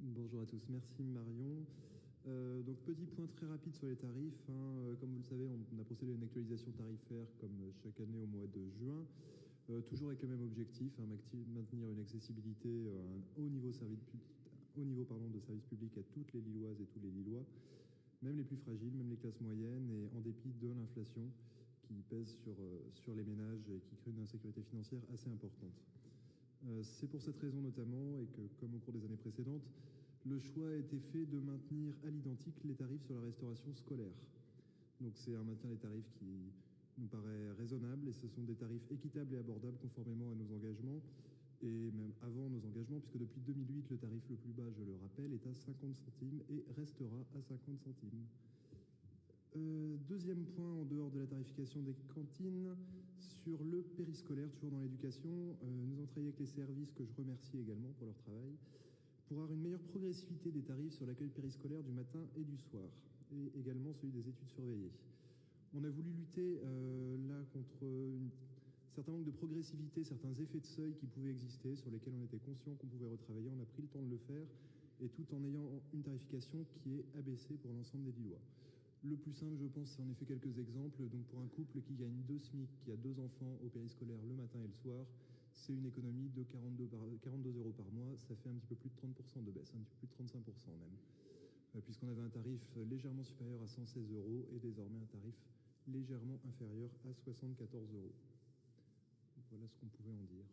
Bonjour à tous, merci Marion. Donc petit point très rapide sur les tarifs. Comme vous le savez, on a procédé à une actualisation tarifaire comme chaque année au mois de juin, toujours avec le même objectif, maintenir une accessibilité à un haut niveau, de service public à toutes les Lilloises et tous les Lillois, même les plus fragiles, même les classes moyennes, et en dépit de l'inflation qui pèse sur les ménages et qui crée une insécurité financière assez importante. C'est pour cette raison notamment, et que comme au cours des années précédentes, le choix a été fait de maintenir à l'identique les tarifs sur la restauration scolaire. Donc c'est un maintien des tarifs qui nous paraît raisonnable, et ce sont des tarifs équitables et abordables conformément à nos engagements, et même avant nos engagements, puisque depuis 2008, le tarif le plus bas, je le rappelle, est à 50 centimes et restera à 50 centimes. Deuxième point, en dehors de la tarification des cantines, sur le périscolaire, toujours dans l'éducation, nous avons travaillé avec les services, que je remercie également pour leur travail, pour avoir une meilleure progressivité des tarifs sur l'accueil périscolaire du matin et du soir, et également celui des études surveillées. On a voulu lutter là contre un certain manque de progressivité, certains effets de seuil qui pouvaient exister, sur lesquels on était conscient qu'on pouvait retravailler. On a pris le temps de le faire, et tout en ayant une tarification qui est abaissée pour l'ensemble des Lillois. Le plus simple, je pense, c'est en effet quelques exemples. Donc pour un couple qui gagne 2 SMIC, qui a 2 enfants au périscolaire le matin et le soir, c'est une économie de 42 € par mois. Ça fait un petit peu plus de 30% de baisse, un petit peu plus de 35% même, puisqu'on avait un tarif légèrement supérieur à 116 € et désormais un tarif légèrement inférieur à 74 €. Voilà ce qu'on pouvait en dire.